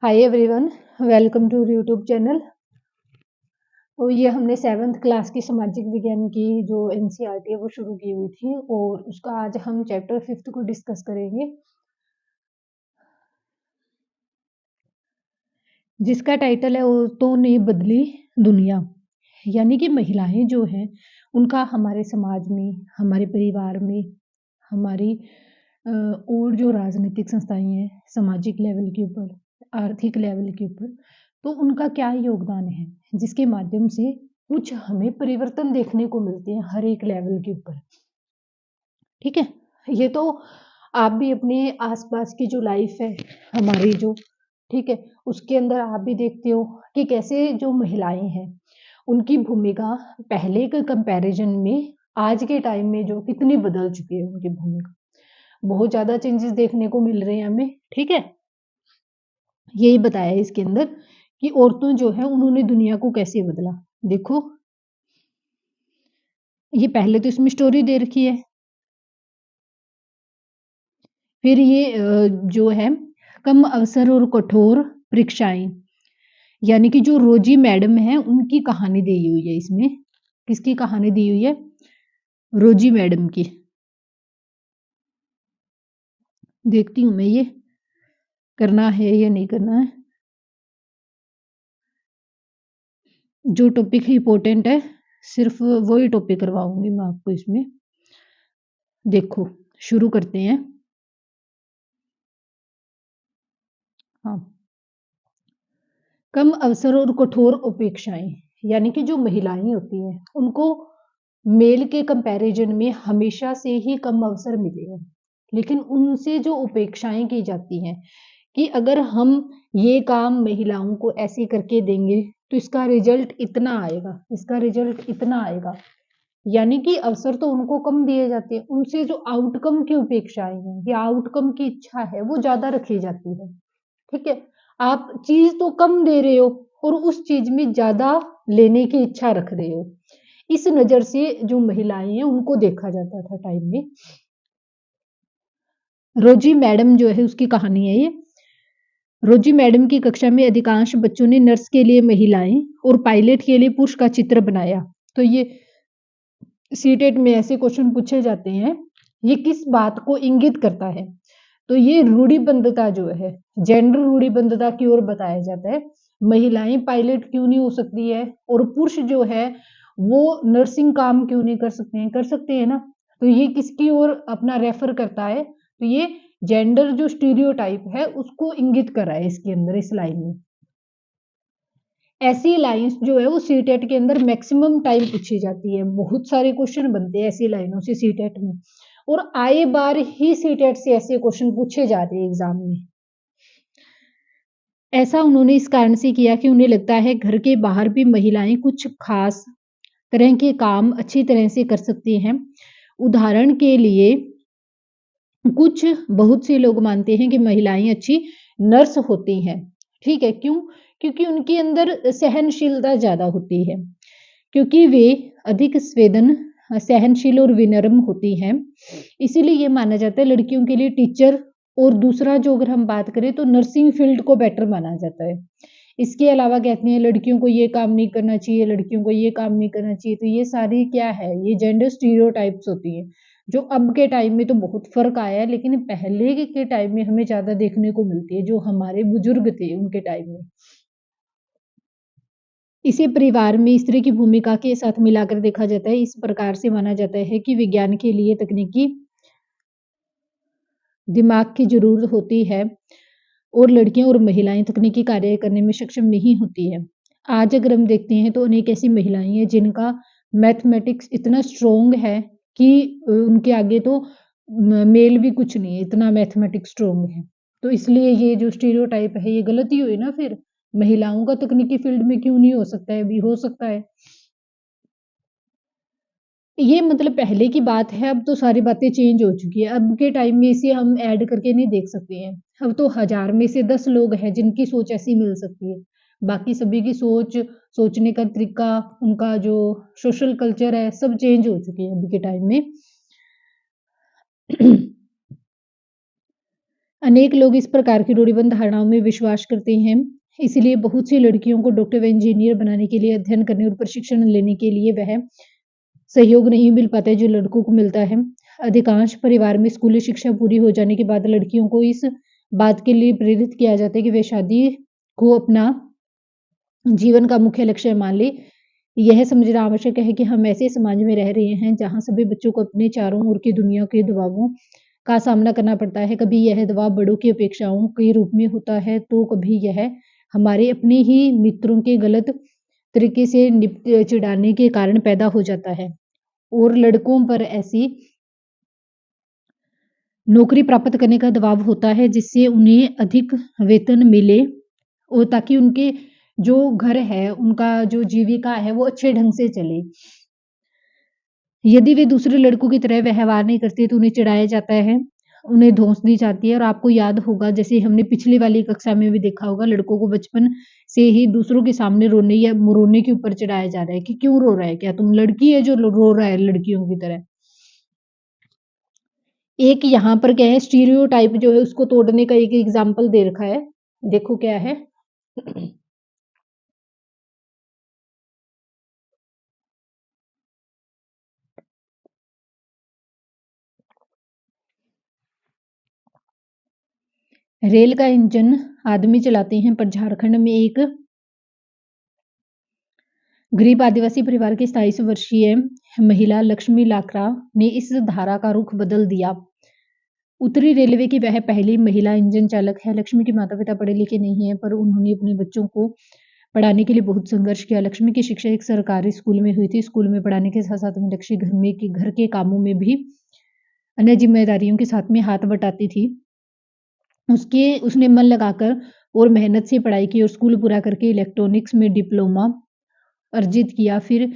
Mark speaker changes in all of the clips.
Speaker 1: Hi everyone, welcome to YouTube channel. तो ये हमने 7th क्लास की सामाजिक विज्ञान की जो एनसीईआरटी है वो शुरू की हुई थी और उसका आज हम चैप्टर 5th को डिस्कस करेंगे, जिसका टाइटल है औरतों ने बदली दुनिया। यानी कि महिलाएं जो हैं उनका हमारे समाज में, हमारे परिवार में, हमारी और जो राजनीतिक संस्थाएं हैं, सामाजिक लेवल के ऊपर, आर्थिक लेवल के ऊपर, तो उनका क्या योगदान है जिसके माध्यम से कुछ हमें परिवर्तन देखने को मिलते हैं हर एक लेवल के ऊपर। ठीक है, ये तो आप भी अपने आसपास की जो लाइफ है हमारी जो, ठीक है, उसके अंदर आप भी देखते हो कि कैसे जो महिलाएं हैं उनकी भूमिका पहले के कंपैरिजन में आज के टाइम में जो कितनी बदल चुकी है। उनकी भूमिका बहुत ज्यादा चेंजेस देखने को मिल रहे हैं हमें। ठीक है, यही बताया है इसके अंदर कि औरतों जो है उन्होंने दुनिया को कैसे बदला। देखो, ये पहले तो इसमें स्टोरी दे रखी है, फिर ये जो है कम अवसर और कठोर परीक्षाएं, यानी कि जो रोजी मैडम है उनकी कहानी दी हुई है इसमें। किसकी कहानी दी हुई है? रोजी मैडम की। देखती हूँ मैं ये करना है या नहीं करना है। जो टॉपिक इम्पोर्टेंट है सिर्फ वही टॉपिक करवाऊंगी मैं आपको इसमें। देखो, शुरू करते हैं। हाँ, कम अवसर और कठोर अपेक्षाएं, यानी कि जो महिलाएं होती हैं उनको मेल के कंपैरिजन में हमेशा से ही कम अवसर मिले हैं, लेकिन उनसे जो अपेक्षाएं की जाती हैं कि अगर हम ये काम महिलाओं को ऐसे करके देंगे तो इसका रिजल्ट इतना आएगा, इसका रिजल्ट इतना आएगा। यानी कि अवसर तो उनको कम दिए जाते हैं, उनसे जो आउटकम की अपेक्षाएं हैं या आउटकम की इच्छा है वो ज्यादा रखी जाती है। ठीक है, आप चीज तो कम दे रहे हो और उस चीज में ज्यादा लेने की इच्छा रख रहे हो। इस नजर से जो महिलाएं हैं उनको देखा जाता था टाइम में। रोजी मैडम जो है उसकी कहानी है ये। रोजी मैडम की कक्षा में अधिकांश बच्चों ने नर्स के लिए महिलाएं और पायलट के लिए पुरुष का चित्र बनाया। तो ये सीटेट में ऐसे क्वेश्चन पूछे जाते हैं, ये किस बात को इंगित करता है? तो ये रूढ़िबद्धता जो है, जेंडर रूढ़िबद्धता की ओर बताया जाता है। महिलाएं पायलट क्यों नहीं हो सकती है और पुरुष जो है वो नर्सिंग काम क्यों नहीं कर सकते हैं? कर सकते हैं ना। तो ये किसकी ओर अपना रेफर करता है? तो ये जेंडर जो स्टीरियोटाइप है उसको इंगित कर रहा है इसके अंदर, इस लाइन में। ऐसी लाइंस जो है वो सीटेट के अंदर मैक्सिमम टाइम पूछी जाती है, बहुत सारे क्वेश्चन बनते हैं ऐसी लाइनों से सीटेट में, और आए बार ही सीटेट से ऐसे क्वेश्चन पूछे जाते हैं एग्जाम में। ऐसा उन्होंने इस कारण से किया कि उन्हें लगता है घर के बाहर भी महिलाएं कुछ खास तरह के काम अच्छी तरह से कर सकती हैं। उदाहरण के लिए कुछ बहुत से लोग मानते हैं कि महिलाएं अच्छी नर्स होती हैं। ठीक है, क्यों? क्योंकि उनके अंदर सहनशीलता ज्यादा होती है, क्योंकि वे अधिक संवेदन सहनशील और विनम्र होती हैं। इसीलिए ये माना जाता है लड़कियों के लिए टीचर, और दूसरा जो अगर हम बात करें तो नर्सिंग फील्ड को बेटर माना जाता है। इसके अलावा कहते हैं लड़कियों को ये काम नहीं करना चाहिए, लड़कियों को ये काम नहीं करना चाहिए। तो ये सारी क्या है? ये जेंडर स्टीरियोटाइप्स होती है, जो अब के टाइम में तो बहुत फर्क आया है, लेकिन पहले के टाइम में हमें ज्यादा देखने को मिलती है, जो हमारे बुजुर्ग थे उनके टाइम में। इसे परिवार में स्त्री की भूमिका के साथ मिलाकर देखा जाता है। इस प्रकार से माना जाता है कि विज्ञान के लिए तकनीकी दिमाग की जरूरत होती है और लड़कियां और महिलाएं तकनीकी कार्य करने में सक्षम नहीं होती है। आज अगर हम देखते हैं तो अनेक ऐसी महिलाएं हैं जिनका मैथमेटिक्स इतना स्ट्रोंग है कि उनके आगे तो मेल भी कुछ नहीं है, इतना मैथमेटिक्स स्ट्रोंग है। तो इसलिए ये जो स्टीरियोटाइप है ये गलत ही हुई ना। फिर महिलाओं का तकनीकी फील्ड में क्यों नहीं हो सकता है? भी हो सकता है। ये मतलब पहले की बात है, अब तो सारी बातें चेंज हो चुकी है। अब के टाइम में इसे हम ऐड करके नहीं देख सकते हैं। अब तो 1000 में से 10 लोग हैं जिनकी सोच ऐसी मिल सकती है। बाकी सभी की सोच, सोचने का तरीका, उनका जो सोशल कल्चर है, सब चेंज हो चुकी है अभी के टाइम में। अनेक लोग इस प्रकार की रूढ़िबद्ध धारणाओं में विश्वास करते हैं। इसलिए बहुत सी लड़कियों को डॉक्टर व इंजीनियर बनाने के लिए अध्ययन करने और प्रशिक्षण लेने के लिए वह सहयोग नहीं मिल पाता है जो लड़कों को मिलता है। अधिकांश परिवार में स्कूली शिक्षा पूरी हो जाने के बाद लड़कियों को इस बात के लिए प्रेरित किया जाता है कि वे शादी को अपना जीवन का मुख्य लक्ष्य मान ले। यह समझना आवश्यक है कि हम ऐसे समाज में रह रहे हैं जहाँ सभी बच्चों को अपने चारों ओर की दुनिया के दबावों का सामना करना पड़ता है। कभी यह दबाव बड़ों की अपेक्षाओं के रूप में होता है तो कभी यह हमारे अपने ही मित्रों के गलत तरीके से चिढ़ाने के कारण पैदा हो जाता है और लड़कों पर ऐसी नौकरी प्राप्त करने का दबाव होता है जिससे उन्हें अधिक वेतन मिले और ताकि उनके जो घर है, उनका जो जीविका है वो अच्छे ढंग से चले। यदि वे दूसरे लड़कों की तरह व्यवहार नहीं करते तो उन्हें चिढ़ाया जाता है, उन्हें धौंस दी जाती है और आपको याद होगा जैसे हमने पिछली वाली कक्षा में भी देखा होगा लड़कों को बचपन से ही दूसरों के सामने रोने या रोने के ऊपर चिढ़ाया जा रहा है कि क्यों रो रहा है? क्या तुम लड़की है जो रो रहा है लड़कियों की तरह? एक यहाँ पर क्या है स्टीरियोटाइप जो है उसको तोड़ने का एक एग्जाम्पल दे रखा है। देखो क्या है। रेल का इंजन आदमी चलाते हैं पर झारखंड में एक गरीब आदिवासी परिवार की 27 वर्षीय महिला लक्ष्मी लाकरा ने इस धारा का रुख बदल दिया। उत्तरी रेलवे की वह पहली महिला इंजन चालक है। लक्ष्मी के माता पिता पढ़े लिखे नहीं हैं पर उन्होंने अपने बच्चों को पढ़ाने के लिए बहुत संघर्ष किया। लक्ष्मी की शिक्षा एक सरकारी स्कूल में हुई थी। स्कूल में पढ़ाने के साथ साथ में लक्ष्मी घर के कामों में भी अन्य जिम्मेदारियों के साथ में हाथ बटाती थी। उसने मन लगाकर और मेहनत से पढ़ाई की और स्कूल पूरा करके इलेक्ट्रॉनिक्स में डिप्लोमा अर्जित किया। फिर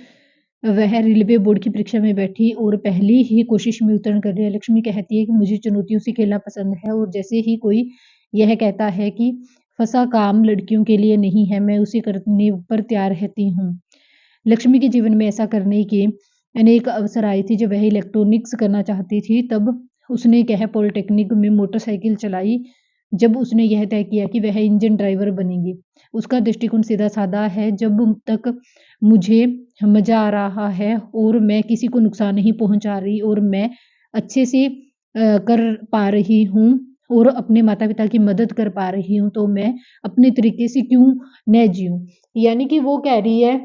Speaker 1: वह रेलवे बोर्ड की परीक्षा में बैठी और पहली ही कोशिश में उत्तीर्ण कर लिया। लक्ष्मी कहती है कि मुझे चुनौतियों से खेलना पसंद है और जैसे ही कोई यह कहता है कि फंसा काम लड़कियों के लिए नहीं है, मैं उसे करने पर तैयार रहती हूँ। लक्ष्मी के जीवन में ऐसा करने के अनेक अवसर आए थे। जब वह इलेक्ट्रॉनिक्स करना चाहती थी तब उसने कह पॉलिटेक्निक में मोटरसाइकिल चलाई। जब उसने यह तय किया कि वह इंजन ड्राइवर बनेगी। उसका दृष्टिकोण सीधा साधा है। जब तक मुझे मजा आ रहा है और मैं किसी को नुकसान नहीं पहुंचा रही और मैं अच्छे से कर पा रही हूँ और अपने माता पिता की मदद कर पा रही हूँ तो मैं अपने तरीके से क्यों न जीऊं। यानी कि वो कह रही है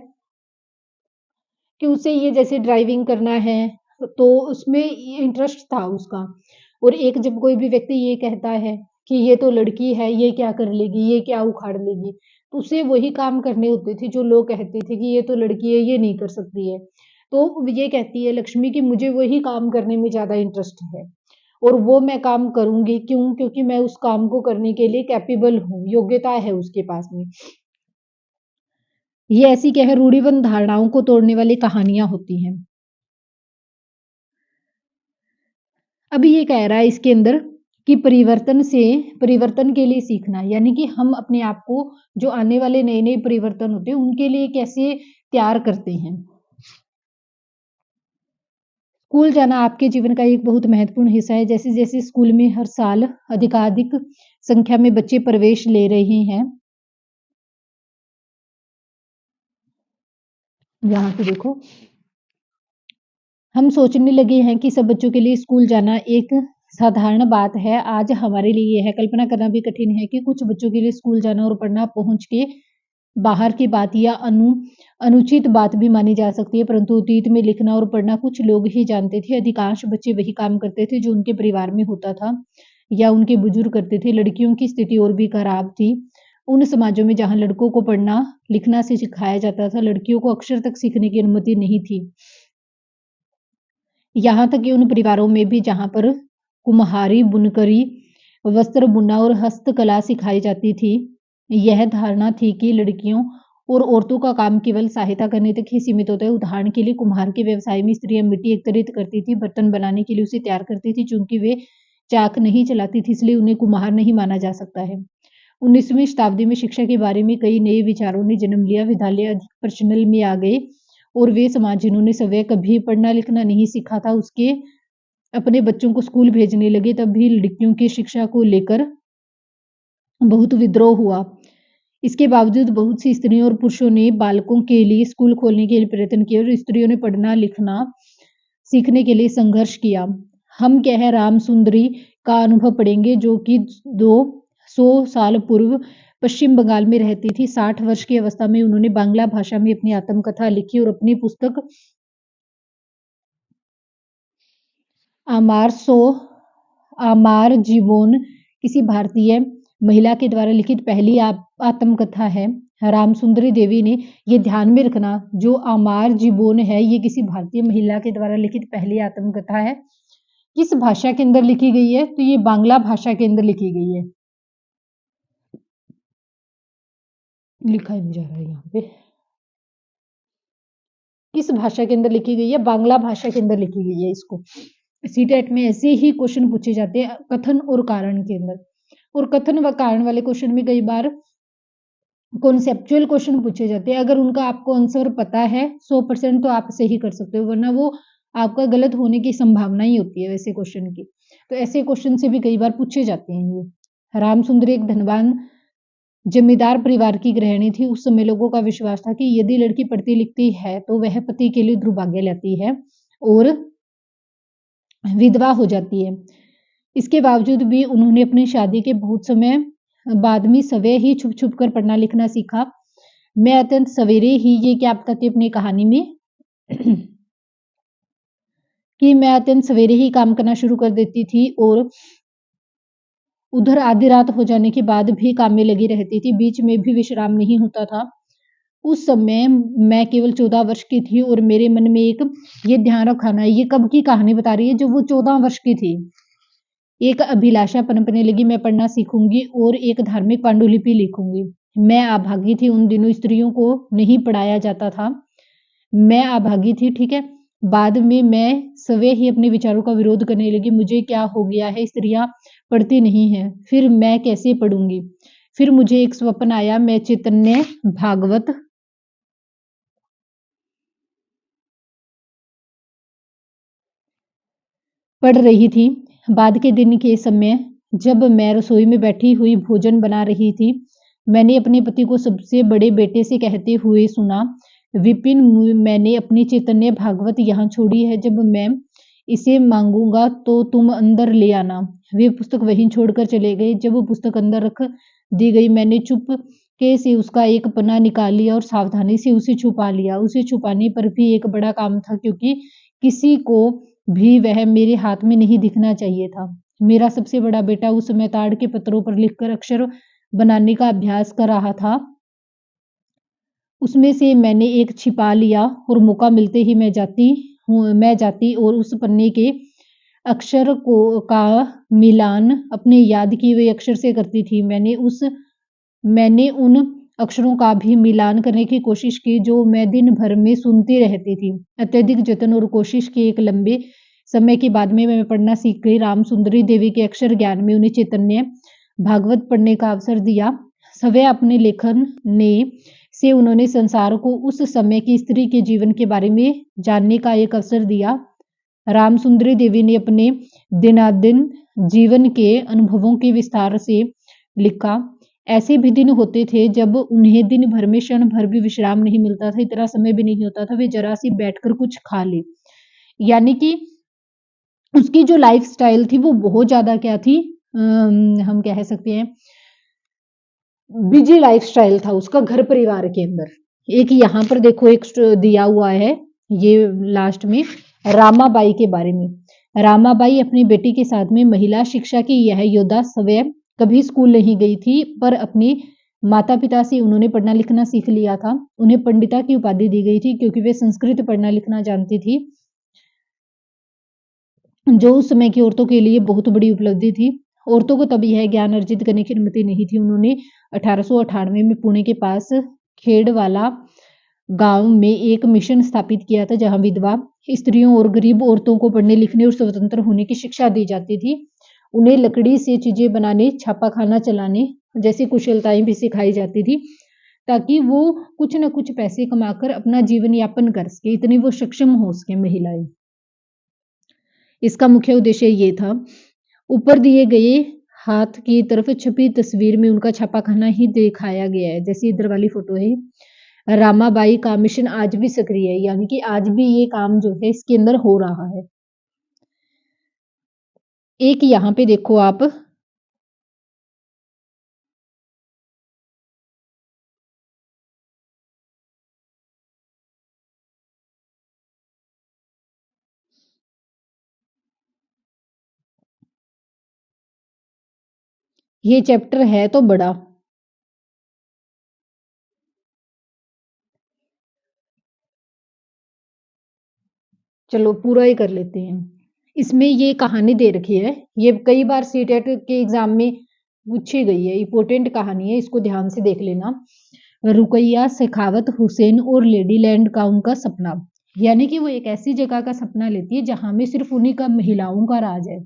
Speaker 1: कि उसे ये जैसे ड्राइविंग करना है तो उसमें इंटरेस्ट था उसका। और एक जब कोई भी व्यक्ति ये कहता है कि ये तो लड़की है, ये क्या कर लेगी, ये क्या उखाड़ लेगी, तो उसे वही काम करने होते थे जो लोग कहते थे कि ये तो लड़की है, ये नहीं कर सकती है। तो ये कहती है लक्ष्मी कि मुझे वही काम करने में ज़्यादा इंटरेस्ट है और वो मैं काम करूँगी। क्यों? क्योंकि मैं उस काम को करने के लिए कैपेबल हूँ, योग्यता है उसके पास में। ये ऐसी क्या है रूढ़िबद्ध धारणाओं को तोड़ने वाली कहानियाँ होती हैं। अभी ये कह रहा है इसके अंदर कि परिवर्तन के लिए सीखना यानी कि हम अपने आप को जो आने वाले नए-नए परिवर्तन होते हैं उनके लिए कैसे तैयार करते हैं। स्कूल जाना आपके जीवन का एक बहुत महत्वपूर्ण हिस्सा है। जैसे-जैसे स्कूल में हर साल अधिकाधिक संख्या में बच्चे प्रवेश ले रहे हैं। यहाँ पे देखो हम सोचने लगे हैं कि सब बच्चों के लिए स्कूल जाना एक साधारण बात है। आज हमारे लिए यह कल्पना करना भी कठिन है कि कुछ बच्चों के लिए स्कूल जाना और पढ़ना पहुँच के बाहर की बात या अनुचित बात भी मानी जा सकती है। परंतु अतीत में लिखना और पढ़ना कुछ लोग ही जानते थे। अधिकांश बच्चे वही काम करते थे जो उनके परिवार में होता था या उनके बुजुर्ग करते थे। लड़कियों की स्थिति और भी खराब थी। उन समाजों में जहाँ लड़कों को पढ़ना लिखना से सिखाया जाता था, लड़कियों को अक्षर तक सीखने की अनुमति नहीं थी। यहाँ तक कि उन परिवारों में भी जहाँ पर कुम्हारी, बुनकरी, वस्त्र बुनना और हस्तकला सिखाई जाती थी, यह धारणा थी कि लड़कियों और औरतों का काम केवल सहायता करने तक ही सीमित होता है। उदाहरण के लिए कुम्हार के व्यवसाय में स्त्रियाँ मिट्टी एकत्रित करती थी, बर्तन बनाने के लिए उसे तैयार करती थी। चूँकि वे चाक नहीं चलाती थी इसलिए उन्हें कुम्हार नहीं माना जा सकता है। 19वीं शताब्दी में शिक्षा के बारे में कई नए विचारों ने जन्म लिया। विद्यालय अधिक प्रचलन में आ गए और वे समाज जिन्होंने स्वयं कभी पढ़ना लिखना नहीं सीखा था उसके अपने बच्चों को स्कूल भेजने लगे तब भी लड़कियों की शिक्षा को लेकर बहुत विद्रोह हुआ। इसके बावजूद बहुत सी स्त्रियों और पुरुषों ने बालकों के लिए स्कूल खोलने के लिए प्रयत्न किए और स्त्रियों ने पढ़ना लिखना सीखने के लिए संघर्ष किया। हम क्या है राम सुंदरी का अनुभव पढ़ेंगे जो कि 200 साल पूर्व पश्चिम बंगाल में रहती थी। 60 वर्ष की अवस्था में उन्होंने बांग्ला भाषा में अपनी आत्मकथा लिखी और अपनी पुस्तक आमार सो आमार जीवन किसी भारतीय महिला के द्वारा लिखित पहली आत्मकथा है। राम सुंदरी देवी ने ये ध्यान में रखना जो आमार जीवन है ये किसी भारतीय महिला के द्वारा लिखित पहली आत्मकथा है। किस भाषा के अंदर लिखी गई है तो ये बांग्ला भाषा के अंदर लिखी गई है। लिखा नहीं जा रहा है यहाँ पे किस भाषा के अंदर लिखी गई है, बांग्ला भाषा के अंदर लिखी गई है। इसको सीटेट में ऐसे ही क्वेश्चन पूछे जाते हैं कथन और कारण के अंदर, और कथन व कारण वाले क्वेश्चन में कई बार कॉन्सेप्चुअल क्वेश्चन पूछे जाते हैं। अगर उनका आपको आंसर पता है 100% तो आप सही कर सकते हो, वरना वो आपका गलत होने की संभावना ही होती है वैसे क्वेश्चन की। तो ऐसे क्वेश्चन से भी कई बार पूछे जाते हैं ये। राम सुंदरी एक धनवान जमींदार परिवार की गृहिणी थी। उस समय लोगों का विश्वास था कि यदि लड़की पढ़ती लिखती है तो वह पति के लिए दुर्भाग्य लाती है और विधवा हो जाती है। इसके बावजूद भी उन्होंने अपनी शादी के बहुत समय बाद में सवेरे ही छुप छुप कर पढ़ना लिखना सीखा। मैं अत्यंत सवेरे ही ये क्या बताती अपनी कहानी में कि मैं अत्यंत सवेरे ही काम करना शुरू कर देती थी और उधर आधी रात हो जाने के बाद भी काम में लगी रहती थी, बीच में भी विश्राम नहीं होता था। उस समय मैं केवल 14 वर्ष की थी और मेरे मन में एक ये ध्यान रखाना ये कब की कहानी बता रही है जो वो 14 वर्ष की थी। एक अभिलाषा पनपने लगी मैं पढ़ना सीखूंगी और एक धार्मिक पांडुलिपि लिखूंगी। मैं अभागी थी, उन दिनों स्त्रियों को नहीं पढ़ाया जाता था। मैं अभागी थी, ठीक है। बाद में मैं सवे ही अपने विचारों का विरोध करने लगी। मुझे क्या हो गया है, स्त्रियां पढ़ती नहीं हैं, फिर मैं कैसे पढ़ूंगी। फिर मुझे एक स्वप्न आया, मैं चैतन्य भागवत पढ़ रही थी। बाद के दिन के समय जब मैं रसोई में बैठी हुई भोजन बना रही थी, मैंने अपने पति को सबसे बड़े बेटे से कहते हुए सुना, विपिन मैंने अपनी चैतन्य भागवत यहाँ छोड़ी है, जब मैं इसे मांगूंगा तो तुम अंदर ले आना। वे पुस्तक वहीं छोड़कर चले गए। जब वो पुस्तक अंदर रख दी गई मैंने चुपके से उसका एक पन्ना निकाल लिया और सावधानी से उसे छुपा लिया। उसे छुपाने पर भी एक बड़ा काम था क्योंकि किसी को भी वह मेरे हाथ में नहीं दिखना चाहिए था। मेरा सबसे बड़ा बेटा उस समय ताड़ के पत्रों पर लिखकर अक्षर बनाने का अभ्यास कर रहा था। उसमें से मैंने एक छिपा लिया और मौका मिलते ही मैं जाती और उस पन्ने के अक्षर को का मिलान अपने याद किए हुए अक्षर से करती थी। मैंने उन अक्षरों का भी मिलान करने की कोशिश की जो मैं दिन भर में सुनती रहती थी। अत्यधिक जतन और कोशिश के एक लंबे समय के बाद में मैं पढ़ना सीख गई। राम सुंदरी देवी के अक्षर ज्ञान में उन्हें चैतन्य भागवत पढ़ने का अवसर दिया। सवय अपने लेखन ने से उन्होंने संसार को उस समय की स्त्री के जीवन के बारे में जानने का एक अवसर दिया। राम सुंदरी देवी ने अपने दिनादिन जीवन के अनुभवों के विस्तार से लिखा। ऐसे भी दिन होते थे जब उन्हें दिन भर में क्षण भर भी विश्राम नहीं मिलता था, इतना समय भी नहीं होता था वे जरा सी बैठकर कुछ खा ले। यानी कि उसकी जो लाइफ स्टाइल थी वो बहुत ज्यादा क्या थी, हम कह सकते हैं बिजी लाइफ स्टाइल था उसका घर परिवार के अंदर। एक यहाँ पर देखो एक दिया हुआ है ये लास्ट में रामाबाई के बारे में। रामाबाई अपनी बेटी के साथ में महिला शिक्षा की यह योद्धा स्वयं कभी स्कूल नहीं गई थी, पर अपने माता पिता से उन्होंने पढ़ना लिखना सीख लिया था। उन्हें पंडिता की उपाधि दी गई थी क्योंकि वे संस्कृत पढ़ना लिखना जानती थी, जो उस समय की औरतों के लिए बहुत बड़ी उपलब्धि थी। औरतों को तब यह ज्ञान अर्जित करने की अनुमति नहीं थी। उन्होंने 1898 में पुणे के पास खेड़वाला गांव में एक मिशन स्थापित किया था जहां विधवा स्त्रियों और गरीब औरतों को पढ़ने लिखने और स्वतंत्र होने की शिक्षा दी जाती थी। उन्हें लकड़ी से चीजें बनाने, छापा खाना चलाने जैसी कुशलताएं भी सिखाई जाती थी ताकि वो कुछ न कुछ पैसे कमाकर अपना जीवन यापन कर सके, इतनी वो सक्षम हो सके महिलाएं। इसका मुख्य उद्देश्य ये था। ऊपर दिए गए हाथ की तरफ छपी तस्वीर में उनका छापाखाना ही दिखाया गया है। जैसे इधर वाली फोटो है, रामाबाई का मिशन आज भी सक्रिय है, यानी कि आज भी ये काम जो है इसके अंदर हो रहा है। एक यहाँ पे देखो आप, ये चैप्टर है तो बड़ा। चलो पूरा ही कर लेते हैं। इसमें ये कहानी दे रखी है, ये कई बार सीटेट के एग्जाम में पूछी गई है, इंपॉर्टेंट कहानी है, इसको ध्यान से देख लेना। रुकैया शेखावत हुसैन और लेडीलैंड का उनका सपना, यानी कि वो एक ऐसी जगह का सपना लेती है जहां में सिर्फ उन्हीं का महिलाओं का राज है।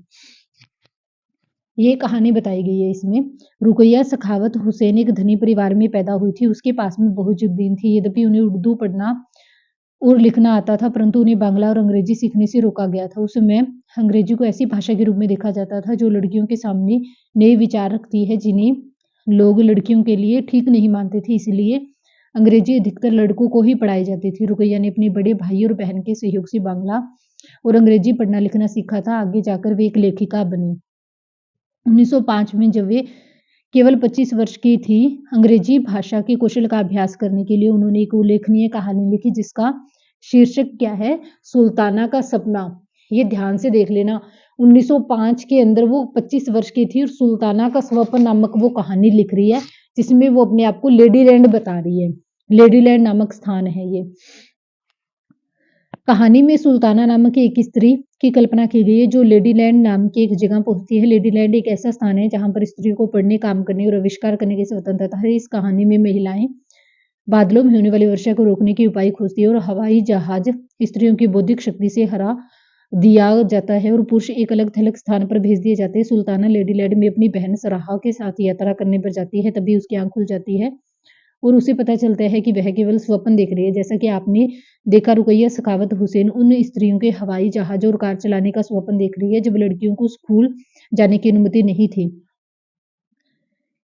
Speaker 1: ये कहानी बताई गई है इसमें। रुकैया शेखावत हुसैन एक धनी परिवार में पैदा हुई थी। उसके पास में बहुत जुद्दीन थी। यद्यपि उन्हें उर्दू पढ़ना और लिखना आता था, परंतु उन्हें बांग्ला और अंग्रेजी सीखने से रोका गया था। उस समय अंग्रेजी को ऐसी भाषा के रूप में देखा जाता था जो लड़कियों के सामने नए विचार रखती है, जिन्हें लोग लड़कियों के लिए ठीक नहीं मानते थे। इसलिए अंग्रेजी अधिकतर लड़कों को ही पढ़ाई जाती थी। रुकैया ने अपने बड़े भाई और बहन के सहयोग से बांग्ला और अंग्रेजी पढ़ना लिखना सीखा था। आगे जाकर वे एक लेखिका बनी। 1905 में जब वे केवल 25 वर्ष की थी, अंग्रेजी भाषा के कौशल का अभ्यास करने के लिए उन्होंने एक उल्लेखनीय कहानी लिखी, जिसका शीर्षक क्या है, सुल्ताना का सपना। ये ध्यान से देख लेना। 1905 के अंदर वो 25 वर्ष की थी और सुल्ताना का स्वप्न नामक वो कहानी लिख रही है, जिसमें वो अपने आप को लेडीलैंड बता रही है। लेडीलैंड नामक स्थान है ये। कहानी में सुल्ताना नामक एक स्त्री की कल्पना की गई है जो लेडीलैंड नाम की एक जगह पहुंचती है। लेडीलैंड एक ऐसा स्थान है जहां पर स्त्रियों को पढ़ने, काम करने और आविष्कार करने की स्वतंत्रता है। इस कहानी में महिलाएं बादलों में होने वाली वर्षा को रोकने के उपाय खोजती है और हवाई जहाज स्त्रियों की बौद्धिक शक्ति से हरा दिया जाता है और पुरुष एक अलग थलग स्थान पर भेज दिए जाते हैं। सुल्ताना लेडीलैंड में अपनी बहन सराहा के साथ यात्रा करने पर जाती है। तभी उसकी आंख खुल जाती है और उसे पता चलता है कि वह केवल स्वप्न देख रही है। जैसा कि आपने देखा, रुकैया शेखावत हुसैन उन स्त्रियों के हवाई जहाज और कार चलाने का स्वप्न देख रही है जब लड़कियों को स्कूल जाने की अनुमति नहीं थी।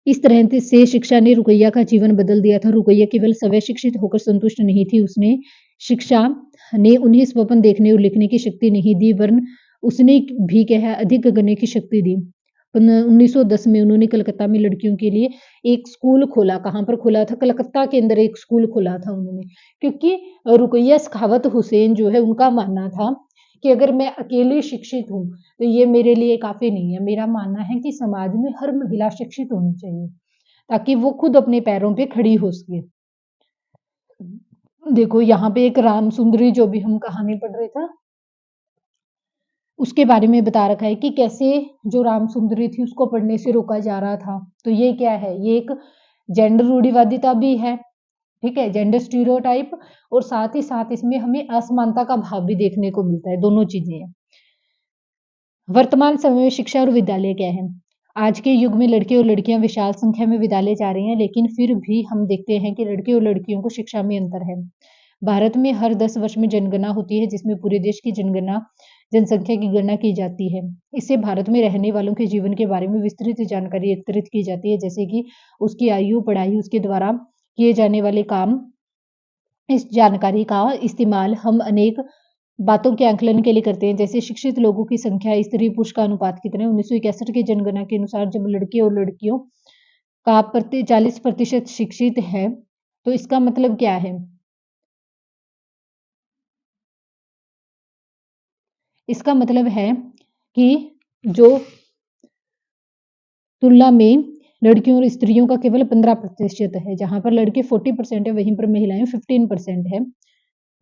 Speaker 1: इस तरह से शिक्षा ने रुकैया का जीवन बदल दिया था। रुकैया केवल स्वयं शिक्षित होकर संतुष्ट नहीं थी, उसने शिक्षा ने उन्हें स्वप्न देखने और लिखने की शक्ति नहीं दी, वरन उसने भी क्या है, अधिक करने की शक्ति दी। 1910 में उन्होंने कलकत्ता में लड़कियों के लिए एक स्कूल खोला। कहाँ पर खोला था? कलकत्ता के अंदर एक स्कूल खोला था उन्होंने, क्योंकि रुकैया शेखावत हुसैन जो है उनका मानना था कि अगर मैं अकेली शिक्षित हूँ तो ये मेरे लिए काफी नहीं है। मेरा मानना है कि समाज में हर महिला शिक्षित होनी चाहिए ताकि वो खुद अपने पैरों पे खड़ी हो सके। देखो यहाँ पे एक राम सुंदरी जो भी हम कहानी पढ़ रहे थे उसके बारे में बता रखा है कि कैसे जो राम सुंदरी थी उसको पढ़ने से रोका जा रहा था। तो ये क्या है? ये एक जेंडर रूढ़िवादिता भी है, ठीक है, जेंडर स्टीरियोटाइप, और साथ ही साथ इसमें हमें असमानता का भाव भी देखने को मिलता है। दोनों चीजें हैं। वर्तमान समय में शिक्षा और विद्यालय क्या है? आज के युग में लड़के और लड़कियां विशाल संख्या में विद्यालय जा रही हैं, लेकिन फिर भी हम देखते हैं कि लड़के और लड़कियों को शिक्षा में अंतर है। भारत में हर 10 वर्ष में जनगणना होती है, जिसमें पूरे देश की जनसंख्या की गणना की जाती है। इससे भारत में रहने वालों के जीवन के बारे में विस्तृत जानकारी एकत्रित की जाती है, जैसे कि उसकी आयु, पढ़ाई, उसके द्वारा किए जाने वाले काम। इस जानकारी का इस्तेमाल हम अनेक बातों के आकलन के लिए करते हैं, जैसे शिक्षित लोगों की संख्या, स्त्री पुरुष का अनुपात कितने। 1961 की जनगणना के अनुसार जब लड़के और लड़कियों का 40% शिक्षित है, तो इसका मतलब क्या है? इसका मतलब है कि जो तुलना में लड़कियों और स्त्रियों का केवल 15% है, जहां पर लड़के 40% है वहीं पर महिलाएं 15% है।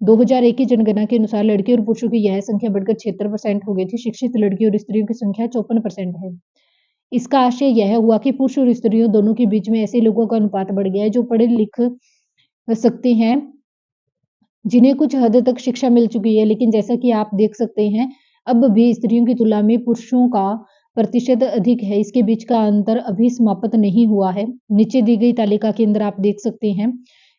Speaker 1: 2001 की जनगणना के अनुसार लड़के और पुरुषों की यह संख्या बढ़कर 76% हो गई थी। शिक्षित लड़कियों और स्त्रियों की संख्या 54% है। इसका आशय यह हुआ कि पुरुष और स्त्रियों दोनों के बीच में ऐसे लोगों का अनुपात बढ़ गया है जो पढ़े लिख सकते हैं, जिन्हें कुछ हद तक शिक्षा मिल चुकी है। लेकिन जैसा कि आप देख सकते हैं, अब भी स्त्रियों की तुलना में पुरुषों का प्रतिशत अधिक है। इसके बीच का अंतर अभी समाप्त नहीं हुआ है। नीचे दी गई तालिका के अंदर आप देख सकते हैं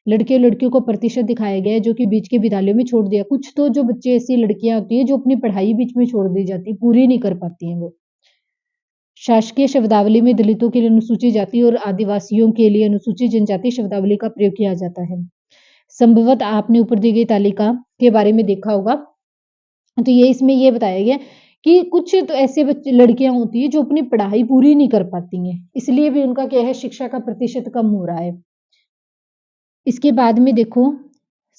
Speaker 1: लड़के और लड़कियों को प्रतिशत दिखाया गया है जो कि बीच के विद्यालयों में छोड़ दिया। कुछ तो जो बच्चे ऐसी लड़कियां होती है जो अपनी पढ़ाई बीच में छोड़ दी जाती है, पूरी नहीं कर पाती हैं वो। शासकीय शब्दावली में दलितों के लिए अनुसूचित जाति और आदिवासियों के लिए अनुसूचित जनजाति शब्दावली का प्रयोग किया जाता है। संभवत आपने ऊपर दी गई तालिका के बारे में देखा होगा। तो ये इसमें ये बताया गया कि कुछ तो ऐसे बच्चे लड़कियां होती है जो अपनी पढ़ाई पूरी नहीं कर पाती हैं, इसलिए भी उनका क्या है, शिक्षा का प्रतिशत कम हो रहा है। इसके बाद में देखो,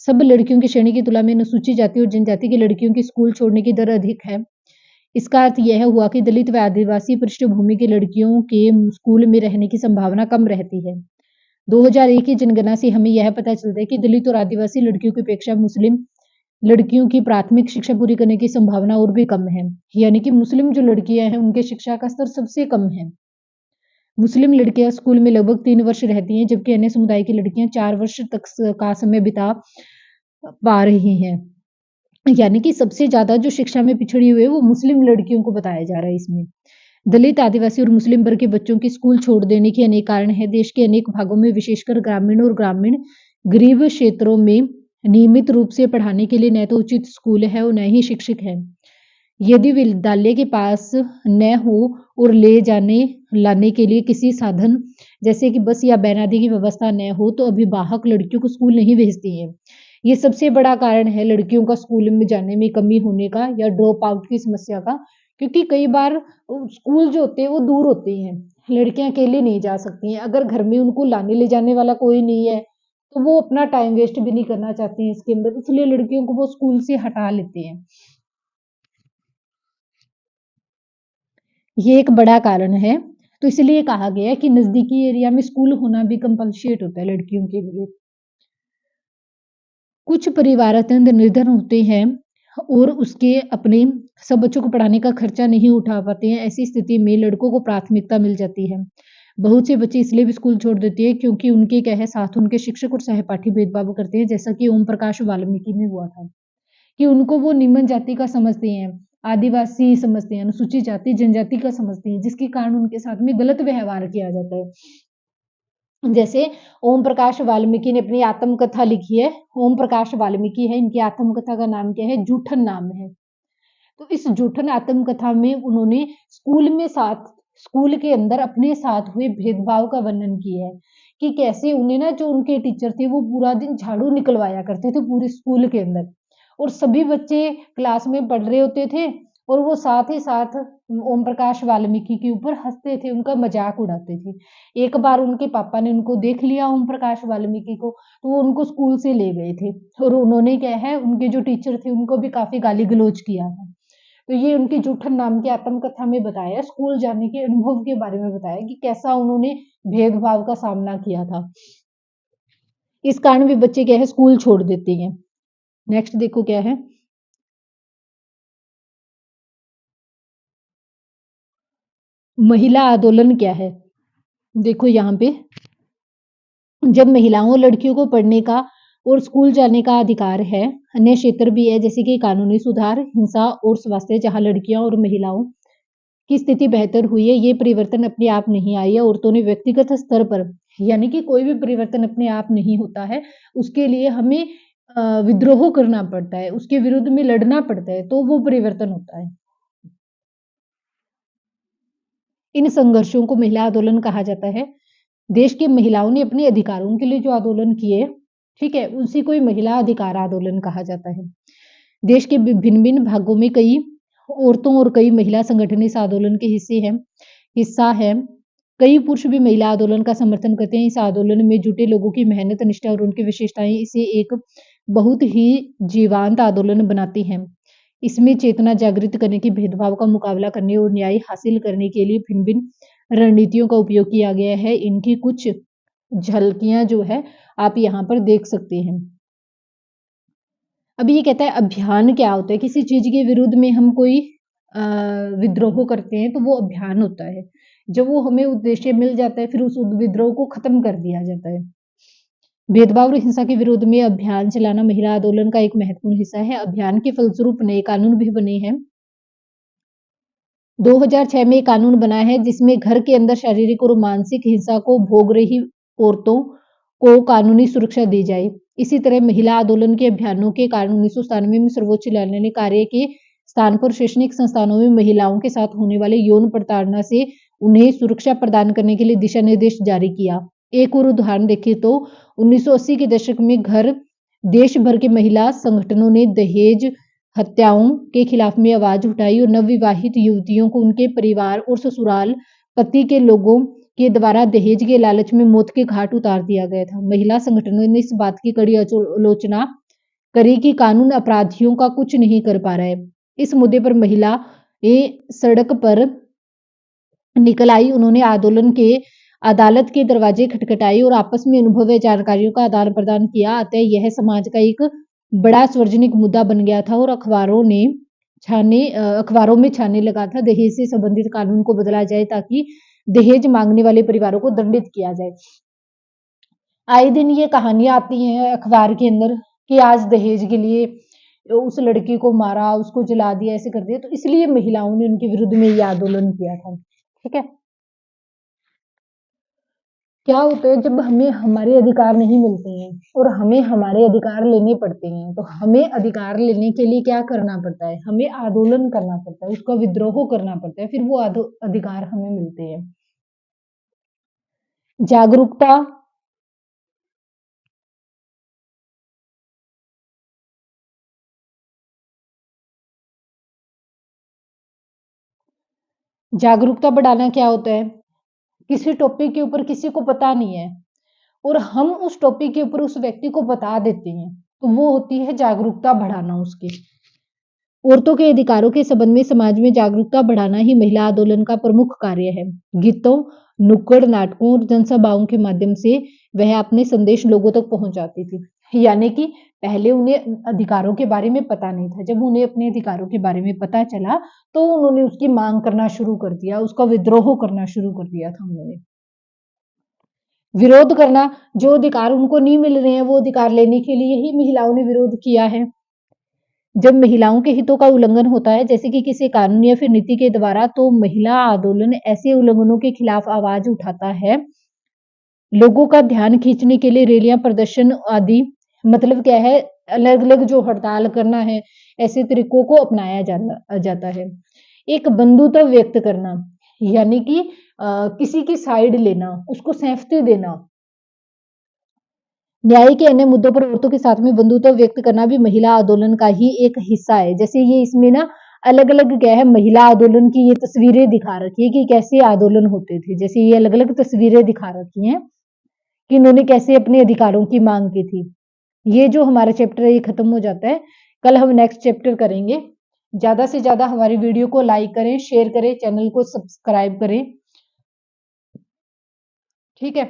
Speaker 1: सब लड़कियों की श्रेणी की तुलना में अनुसूचित जाति और जनजाति की लड़कियों की स्कूल छोड़ने की दर अधिक है। इसका अर्थ यह हुआ कि दलित व आदिवासी पृष्ठभूमि की लड़कियों के स्कूल में रहने की संभावना कम रहती है। 2001 की जनगणना से हमें यह पता चलता है कि दलित और आदिवासी लड़कियों की अपेक्षा मुस्लिम लड़कियों की प्राथमिक शिक्षा पूरी करने की संभावना और भी कम है। यानी कि मुस्लिम जो लड़कियां हैं उनके शिक्षा का स्तर सबसे कम है। मुस्लिम लड़कियां स्कूल में लगभग 3 वर्ष रहती हैं, जबकि अन्य समुदाय की लड़कियां 4 वर्ष तक का समय बिता पा रही हैं। यानी कि सबसे ज्यादा जो शिक्षा में पिछड़ी हुई है वो मुस्लिम लड़कियों को बताया जा रहा है इसमें। दलित, आदिवासी और मुस्लिम वर्ग के बच्चों की स्कूल छोड़ देने के अनेक कारण हैं। देश के अनेक भागों में, विशेषकर ग्रामीण और ग्रामीण गरीब क्षेत्रों में नियमित रूप से पढ़ाने के लिए न तो उचित स्कूल है और न ही शिक्षक है। यदि विद्यालय के पास न हो और ले जाने लाने के लिए किसी साधन जैसे कि बस या बैन आदि की व्यवस्था न हो तो अभिभावक लड़कियों को स्कूल नहीं भेजती हैं। ये सबसे बड़ा कारण है लड़कियों का स्कूल में जाने में कमी होने का या ड्रॉप आउट की समस्या का, क्योंकि कई बार स्कूल जो होते हैं वो दूर होते हैं, लड़कियां अकेले नहीं जा सकती हैं। अगर घर में उनको लाने ले जाने वाला कोई नहीं है तो वो अपना टाइम वेस्ट भी नहीं करना चाहती हैं इसके अंदर, इसलिए लड़कियों को वो स्कूल से हटा लेते हैं। ये एक बड़ा कारण है। तो इसलिए कहा गया है कि नजदीकी एरिया में स्कूल होना भी कंपलसेट होता है लड़कियों के लिए। कुछ परिवार अत्यंत निर्धन होते हैं और उसके अपने सब बच्चों को पढ़ाने का खर्चा नहीं उठा पाते हैं। ऐसी स्थिति में लड़कों को प्राथमिकता मिल जाती है। बहुत से बच्चे इसलिए भी स्कूल छोड़ देते हैं क्योंकि उनके क्या है, साथ उनके शिक्षक और सहपाठी भेदभाव करते हैं, जैसा कि ओम प्रकाश वाल्मीकि में हुआ था कि उनको वो निम्न जाति का समझते हैं, आदिवासी समझते हैं, अनुसूचित जाति जनजाति का समझते हैं, जिसके कारण उनके साथ में गलत व्यवहार किया जाता है। जैसे ओम प्रकाश वाल्मीकि ने अपनी आत्मकथा लिखी है। ओम प्रकाश वाल्मीकि है, इनकी आत्मकथा का नाम क्या है, जूठन नाम है। तो इस जूठन आत्मकथा में उन्होंने स्कूल के अंदर अपने साथ हुए भेदभाव का वर्णन किया है कि कैसे उन्हें ना, जो उनके टीचर थे वो पूरा दिन झाड़ू निकलवाया करते थे पूरे स्कूल के अंदर, और सभी बच्चे क्लास में पढ़ रहे होते थे और वो साथ ही साथ ओम प्रकाश वाल्मीकि के ऊपर हंसते थे, उनका मजाक उड़ाते थे। एक बार उनके पापा ने उनको देख लिया ओम प्रकाश वाल्मीकि को, तो वो उनको स्कूल से ले गए थे और उन्होंने क्या है, उनके जो टीचर थे उनको भी काफी गाली गलौज किया था। तो ये उनकी जूठन नाम की आत्मकथा में बताया, स्कूल जाने के अनुभव के बारे में बताया कि कैसा उन्होंने भेदभाव का सामना किया था। इस कारण भी बच्चे क्या है, स्कूल छोड़ देते हैं। नेक्स्ट देखो क्या है, महिला आंदोलन क्या है। देखो यहाँ पे, जब महिलाओं और लड़कियों को पढ़ने का और स्कूल जाने का अधिकार है, अन्य क्षेत्र भी है जैसे कि कानूनी सुधार, हिंसा और स्वास्थ्य, जहां लड़कियों और महिलाओं की स्थिति बेहतर हुई है। ये परिवर्तन अपने आप नहीं आई है, औरतों ने व्यक्तिगत स्तर पर, यानी कि कोई भी परिवर्तन अपने आप नहीं होता है, उसके लिए हमें विद्रोह करना पड़ता है, उसके विरुद्ध में लड़ना पड़ता है, तो वो परिवर्तन होता है। इन संघर्षों को महिला आंदोलन कहा जाता है। देश की महिलाओं ने अपने अधिकारों के लिए जो आंदोलन किए, ठीक है, उसी को ही महिला अधिकार आंदोलन कहा जाता है। देश के भिन्न भिन्न भागों में कई औरतों और कई महिला संगठन इस आंदोलन के हिस्सा है। कई पुरुष भी महिला आंदोलन का समर्थन करते हैं। इस आंदोलन में जुटे लोगों की मेहनत, निष्ठा और उनकी विशेषताएं इसे एक बहुत ही जीवंत आंदोलन बनाती हैं। इसमें चेतना जागृत करने की, भेदभाव का मुकाबला करने और न्याय हासिल करने के लिए भिन्न भिन्न रणनीतियों का उपयोग किया गया है। इनकी कुछ झलकियां जो है आप यहाँ पर देख सकते हैं। अभी ये कहता है अभियान क्या होता है, किसी चीज के विरुद्ध में हम कोई विद्रोह करते हैं तो वो अभियान होता है। जब वो हमें उद्देश्य मिल जाता है फिर उस विद्रोह को खत्म कर दिया जाता है। भेदभाव और हिंसा के विरोध में अभियान चलाना महिला आंदोलन का एक महत्वपूर्ण हिस्सा है। अभियान के फलस्वरूप नए कानून भी बने हैं। 2006 में कानून बना है जिसमें घर के अंदर शारीरिक और मानसिक हिंसा को भोग रही औरतों को कानूनी सुरक्षा दी जाए। इसी तरह महिला आंदोलन के अभियानों के कारण 1997 में सर्वोच्च न्यायालय ने कार्य के स्थान पर शैक्षणिक संस्थानों में महिलाओं के साथ होने वाले यौन प्रताड़ना से उन्हें सुरक्षा प्रदान करने के लिए दिशा निर्देश जारी किया। एक और उदाहरण देखें तो 1980 के दशक में देश भर के महिला संगठनों ने दहेज हत्याओं के खिलाफ में आवाज उठाई और नवविवाहित युवतियों को उनके परिवार और ससुराल पति के लोगों के द्वारा दहेज के लालच में मौत के घाट उतार दिया गया था। महिला संगठनों ने इस बात की कड़ी आलोचना करी कि कानून अपराधियों का कुछ नहीं कर पा रहा है। इस मुद्दे पर महिला सड़क पर निकल आई। उन्होंने आंदोलन के अदालत के दरवाजे खटखटाए और आपस में अनुभव व जानकारियों का आदान प्रदान किया। अतः यह समाज का एक बड़ा सार्वजनिक मुद्दा बन गया था और अखबारों में छाने लगा था। दहेज से संबंधित कानून को बदला जाए ताकि दहेज मांगने वाले परिवारों को दंडित किया जाए। आए दिन ये कहानियां आती हैं अखबार के अंदर कि आज दहेज के लिए उस लड़की को मारा, उसको जला दिया, ऐसे कर दिया। तो इसलिए महिलाओं ने उनके विरुद्ध में ये आंदोलन किया था। ठीक है, क्या होता है जब हमें हमारे अधिकार नहीं मिलते हैं और हमें हमारे अधिकार लेने पड़ते हैं, तो हमें अधिकार लेने के लिए क्या करना पड़ता है? हमें आंदोलन करना पड़ता है, उसका विद्रोह करना पड़ता है, फिर वो अधिकार हमें मिलते हैं। जागरूकता जागरूकता बढ़ाना क्या होता है? किसी टॉपिक के ऊपर किसी को पता नहीं है और हम उस टॉपिक के ऊपर उस व्यक्ति को बता देते हैं, तो वो होती है जागरूकता बढ़ाना उसकी। औरतों के अधिकारों के संबंध में समाज में जागरूकता बढ़ाना ही महिला आंदोलन का प्रमुख कार्य है। गीतों, नुक्कड़ नाटकों और जनसभाओं के माध्यम से वह अपने संदेश लोगों तक पहुंचाती थी। यानी कि पहले उन्हें अधिकारों के बारे में पता नहीं था। जब उन्हें अपने अधिकारों के बारे में पता चला तो उन्होंने उसकी मांग करना शुरू कर दिया, उसका विद्रोह करना शुरू कर दिया था उन्होंने। विरोध करना, जो अधिकार उनको नहीं मिल रहे हैं वो अधिकार लेने के लिए ही महिलाओं ने विरोध किया है। जब महिलाओं के हितों का उल्लंघन होता है, जैसे कि किसी कानून या फिर नीति के द्वारा, तो महिला आंदोलन ऐसे उल्लंघनों के खिलाफ आवाज उठाता है। लोगों का ध्यान खींचने के लिए रैलियां, प्रदर्शन आदि, मतलब क्या है, अलग अलग जो हड़ताल करना है, ऐसे तरीकों को अपनाया जाता है। एक बंधुत्व व्यक्त करना, यानी कि किसी की साइड लेना, उसको सैंफते देना। न्याय के अन्य मुद्दों पर औरतों के साथ में बंधुत्व व्यक्त करना भी महिला आंदोलन का ही एक हिस्सा है। जैसे ये इसमें ना अलग अलग क्या है, महिला आंदोलन की ये तस्वीरें दिखा रखी है कि कैसे आंदोलन होते थे। जैसे ये अलग अलग तस्वीरें दिखा रखी हैं कि इन्होंने कैसे अपने अधिकारों की मांग की थी। ये जो हमारा चैप्टर है ये खत्म हो जाता है। कल हम नेक्स्ट चैप्टर करेंगे। ज्यादा से ज्यादा हमारी वीडियो को लाइक करें, शेयर करें, चैनल को सब्सक्राइब करें। ठीक है,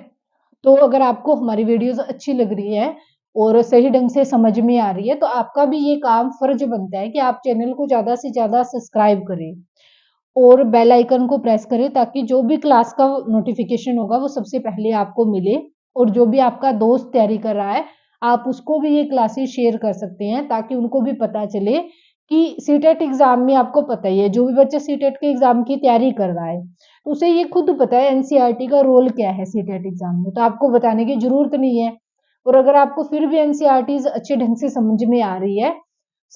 Speaker 1: तो अगर आपको हमारी वीडियोस अच्छी लग रही है और सही ढंग से समझ में आ रही है, तो आपका भी ये काम फर्ज बनता है कि आप चैनल को ज्यादा से ज्यादा सब्सक्राइब करें और बेल आइकन को प्रेस करें, ताकि जो भी क्लास का नोटिफिकेशन होगा वो सबसे पहले आपको मिले। और जो भी आपका दोस्त तैयारी कर रहा है, आप उसको भी ये क्लासेस शेयर कर सकते हैं, ताकि उनको भी पता चले कि सीटेट एग्जाम में, आपको पता ही है, जो भी बच्चा सीटेट के एग्जाम की तैयारी कर रहा है तो उसे ये खुद पता है एनसीईआरटी का रोल क्या है सीटेट एग्जाम में, तो आपको बताने की जरूरत नहीं है। और अगर आपको फिर भी एनसीईआरटी अच्छे ढंग से समझ में आ रही है,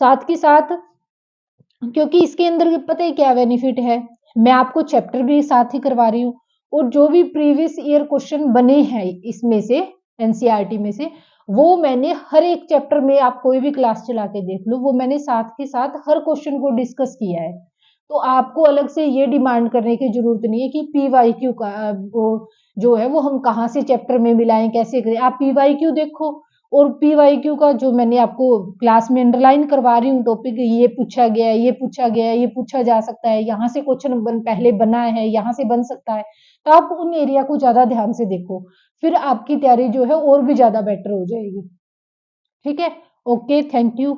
Speaker 1: साथ के साथ, क्योंकि इसके अंदर पता है क्या बेनिफिट है, मैं आपको चैप्टर भी साथ ही करवा रही हूँ और जो भी प्रीवियस ईयर क्वेश्चन बने हैं इसमें से, एनसीईआरटी में से, वो मैंने हर एक चैप्टर में, आप कोई भी क्लास चला के देख लो, वो मैंने साथ के साथ हर क्वेश्चन को डिस्कस किया है। तो आपको अलग से ये डिमांड करने की जरूरत नहीं है कि पीवाईक्यू का वो जो है वो हम कहाँ से चैप्टर में मिलाएं, कैसे करें। आप पीवाईक्यू देखो और पीवाईक्यू का जो मैंने आपको क्लास में अंडरलाइन करवा रही हूँ टॉपिक, ये पूछा गया है, ये पूछा गया है, ये पूछा जा सकता है, यहाँ से क्वेश्चन पहले बना है, यहाँ से बन सकता है, तो आप उन एरिया को ज्यादा ध्यान से देखो, फिर आपकी तैयारी जो है और भी ज्यादा बेटर हो जाएगी। ठीक है, ओके, थैंक यू।